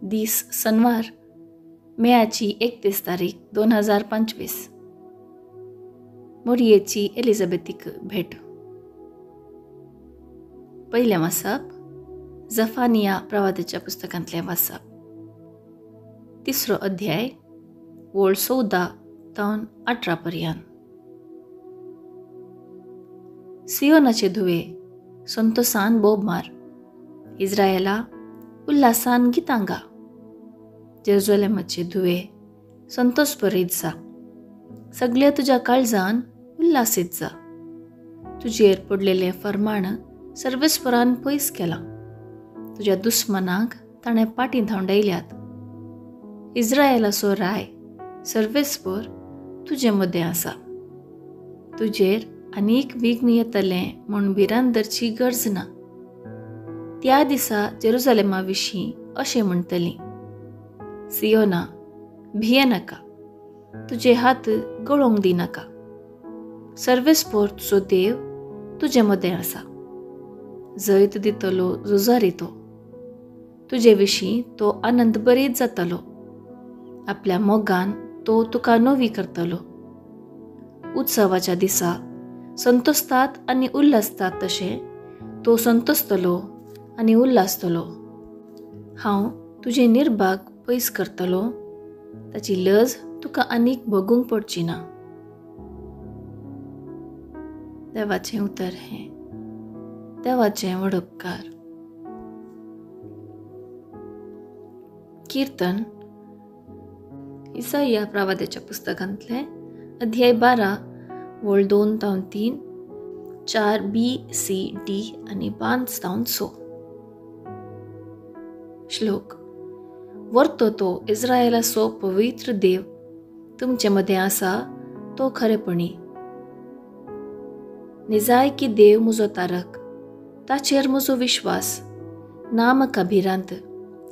दीस शनिवार, मेयाची 31 तारीख 2025. मोरयेची एलिझाबेथीक भेट. पयलें वाचप जफानिया प्रवादीच्या पुस्तकांतलें वाचप. 3रो अध्याय ओळ 14 तावन 18 पर्यंत. सियोनाचे धुवे संतोषान बोब मार, इस्रायेला उल्हासान गितां गा. जेरुसलेमाचे धुवे संतोष बरयत जा, सगळे तुज्या काळजान उल्हासीत जा. तुजेर पडलेले फर्माण सर्वेस्परान पयस केला, तुज्या दुस्मनाक ताणें पाटी धांवडायल्यात. इस्रायेलाचो राय सर्वेस्पर तुजे मदें आसा. तुजेर आनीक विघ्न येतलें म्हूण भिरांत गरज ना. त्या दिसा जेरुसलेमा विशीं अशें म्हणटलीं, सियोना, भिये नाका, तुजे हात गळोवंक दिनाका. सर्वेस्पर तुजो देव तुजे मदें आसा. जैत दितलो झुजारी तो. तुजे विशीं तो आनंद बरीत जातलो. आपल्या मोगान तो तुका नवी करतलो. उत्सवाच्या दिसा संतोसतात आनी उल्हासतात तशें तो संतोसतलो आनी उल्हासतलो. हांव तुजे निर्भाग पयस करतलो, ताची लज तुका आनीक भोगूंक पडची ना. देवाचें उतर हें. देवाचें व्हड उपकार. कीर्तन इसाया प्रवादीच्या पुस्तकांतलें अध्याय 12 ओळ 2 तावन 3, 4 BCD आनी 5 तावन 6. श्लोक. वर्तो तो इस्रायेलाचो पवित्र देव तुमचे मदें आसा तो खरेपणी. निजाय की देव म्हजो तारक, ताचेर म्हजो विश्वास ना म्हाका भिरांत.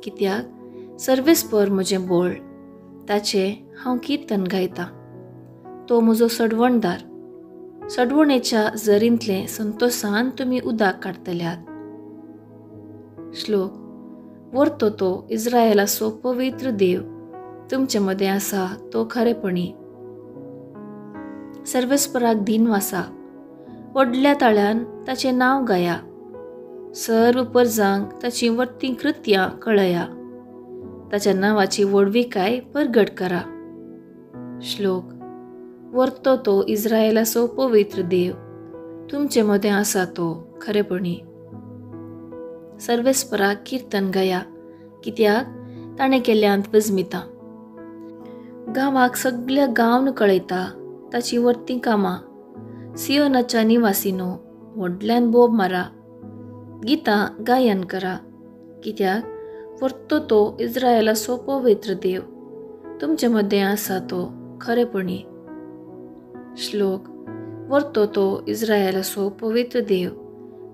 कित्याक सर्वेस्पर म्हजें बोळ, ताचें हांव कीर्तन गायतां. तो म्हजो सडवणदार. सडवणेच्या झरींतलें संतोषान तुमी उदक काडतल्यात. श्लोक. वर्तो तो इस्रायेलाचो पवित्र देव तुमचे मदें आसा तो खरेपणी. सर्वेस्पराक दिनवासा, व्हडल्या ताळ्यान ताचें नांव गाया. सर्व परजांक ताची वर्ती कृत्यां कळया. ताच्या नांवाची व्हडविकाय परगट करा. श्लोक. वर्तो तो इस्रायेलाचो पवित्र देव तुमचे मदें आसा तो खरेपणी. सर्वेस्पराक कीर्तन गाया, कित्याक ताणें केल्ल्यांत वजमिता. गांवाक सगळ्या गांवन कळयता ताची वर्ती कामां. सियोनाच्या निवासीनो, व्हडल्यान बोब मारा, गितां गायन करा. कित्याक वर्तो तो इस्रायेलाचो पवित्र देव तुमचे मदें आसा तो खरेपणी. श्लोक. वर्तो तो इस्रायेलाचो पवित्र देव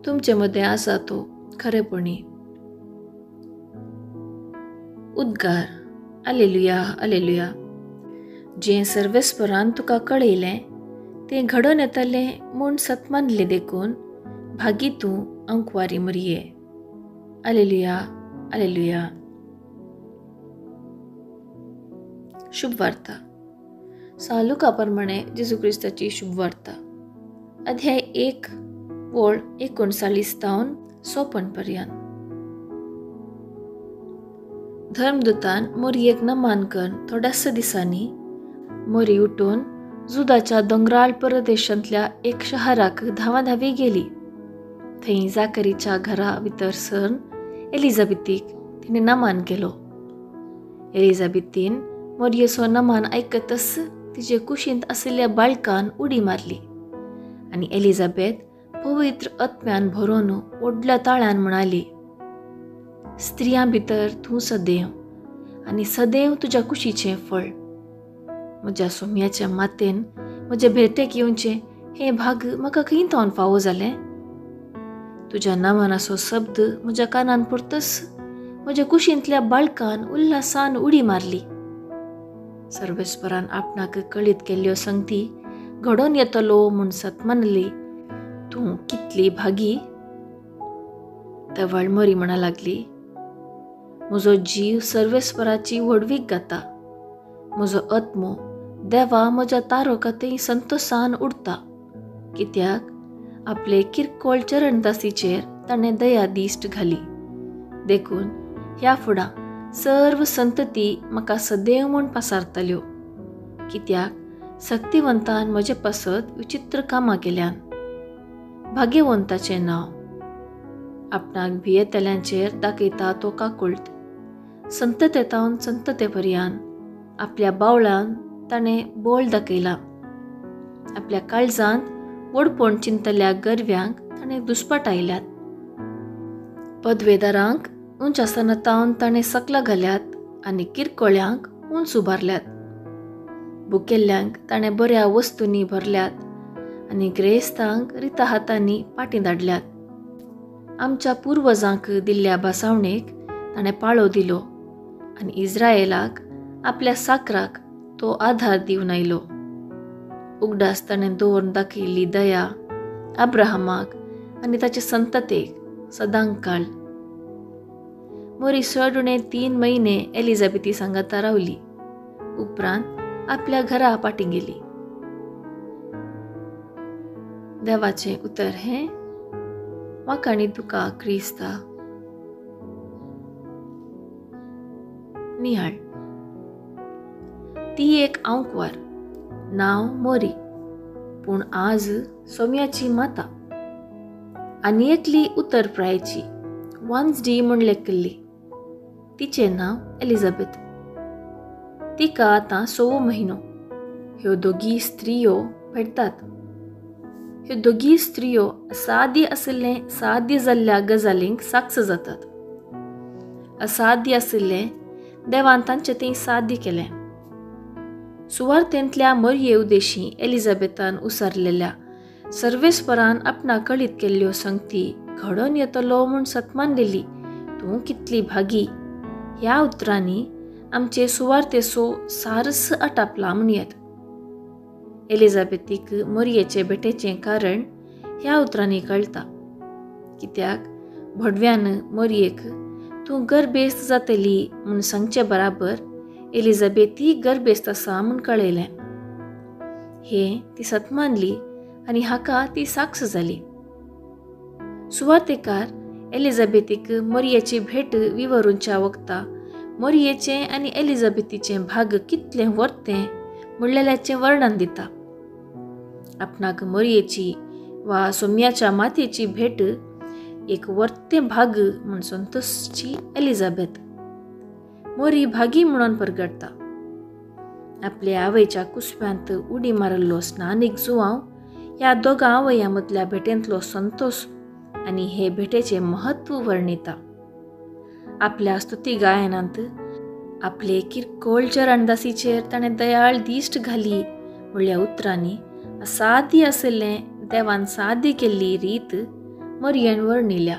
तुमचे मदें आसा तो खरेपणी. उद्गार. आलेलुया, आलेलुया. जें सर्वेस्परान तुका कळयलें तें घडोवन येतलें म्हूण सतमानलें देखून भागी तूं अंकवारी मरिये. आलेलुया, आलेलुया. शुभ वार्ता. सालुका प्रमाणे जेजू क्रिस्ताची शुभ वार्ता. अध्याय 1 ओळ 39 तावन 56 पर्यंत. धर्मदूतान मोरयेक नमान करून थोड्याच दिसांनी मोरी उठून जुदाच्या दोंगराळ परदेशांतल्या एक शहराक धावाधावी गेली. थंय जाकरीच्या घरा भितर सरून एलिझाबेथीक तिणें नमान केलो. एलिझाबेथीन मोरयेचो नमान आयकतच तिचे कुशींत आशिल्ल्या बाळकान उडी मारली. आनी एलिझाबेथ पवित्र आत्म्यान भरून व्हडल्या ताळ्यान म्हणाली, स्त्रियां भितर तूं सदैव आनी सदैव तुज्या कुशीचें फळ. म्हज्या सोम्याच्या मातेन म्हजे भेटेक येवचें हें भाग म्हाका खंय तावन फावो जालें. तुज्या नामानाचो शब्द म्हज्या कानान पडतच म्हज्या कुशींतल्या बाळकान उल्हासान उडी मारली. सर्वेस्परान आपणाक कळीत केल्ल्यो संगती घडोवन येतलो म्हूण सतमानली. तूं कितली भागी. तवळ मोरी म्हणा लागली, म्हजो जीव सर्वेस्पराची व्हडवीक घाता. म्हजो आत्मो देवा म्हज्या तारकातेय संतोषान उडता, कित्याक आपले किरकोळ चरणदासीचेर ताणें दया दिश्ट घाली. देखून ह्या फुडां सर्व संतती म्हाका सदैव म्हूण पासारतल्यो, कित्याक शक्तिवंतान म्हजे पासत विचित्र कामां केल्यान. भाग्यवंताचें नांव. आपणाक भियेतल्यांचेर दाखयता तो काकुळट. संततेतावन संततेपर्यंत आपल्या बावळान ताणें बोल दाखयला. आपल्या काळजांत वडपण चिंतल्या गरव्यांक ताणें दुस्पटायल्यात. पदवेदारांक उंच आसनातावन ताणें सकलां घाल्यात आनी किरकोळ्यांक उंच उबारल्यात. भुकेल्ल्यांक ताणें बऱ्या वस्तूंनी भरल्यात आनी गिरेस्तांक रिता हातांनी पाटी धाडल्यात. आमच्या पुर्वजांक दिल्ल्या भासावणेक ताणें पाळो दिलो आनी इस्रायेलाक आपल्या साकराक तो आधार दिवन आयलो. उगडास ताणें दवरून दाखयिल्ली दया अब्राहमाक आनी ताचे संततेक सदांक काळ. मोरी 3 म्हयने एलिझाबेथी सांगाता रावली. उपरांत आपल्या घरा पाटी गेली. देवाचें उतर हें वाखाणी तुका क्रिस्ता. निहाळ. ती एक आंकवार, नांव मोरी, पूण आज सोम्याची माता आनी एकली उतरप्रायेची वांसडी म्हूण लेखिल्ली. तिचें नांव एलिझाबेथ. तिका आतां 6वो म्हयनो. ह्यो दोगी स्त्रियो भेटतात. ह्यो दोगी स्त्रियो साध्य जाल्ल्या गजालींक साक्ष जातात. असाध्य आशिल्लें देवान तांचें तें साध्य केलें. सुवार्थेंतल्या मरये उदेशी एलिझाबेथान उसारलेल्या सर्वेस्परान आपणा कळीत केल्ल्यो संगती घडोवन येतलो म्हूण सतमानलेली तूं कितली भागी ह्या उतरांनी आमचे सुवार्थेचो सारस आटापला म्हणयेत. एलिझाबेथीक मरयेचे भेटेचें कारण ह्या उतरांनी कळटा, कित्याक भडव्यान मरयेक तूं गर्भेस्त जातली म्हूण सांगचे बराबर एलिझाबेथी गर्भेस्त आसा म्हूण कळयलें. हें ती सतमानली आनी हाका ती साक्ष जाली. सुवार्थेकार एलिझाबेथीक मरयेची भेट विवरूंच्या वक्ता मरयेचें आनी एलिझाबेथीचें भाग कितलें वर्तें म्हणलेल्याचें वर्णन दिता. आपणाक मरयेची वा सोम्याच्या मातयेची भेट एक वर्तें भाग म्हूण संतोशची एलिझाबेथ. मोरी भागी म्हणून परगडटा. आपल्या आवयच्या कुसप्यांत उडी मारल्लो स्नानीक जुवांव ह्या दोगां आवयां मदल्या भेटेंतलो संतोश आनी हे भेटेचें महत्व वर्णिता. आपल्या स्तुती गायनांत आपले किरकोळ चरणदासीचेर ताणें दयाळ दिश्ट घाली म्हणल्या उतरांनी असाध्य आशिल्लें देवान साध्य केल्ली रीत मरयेन वर्णिल्या.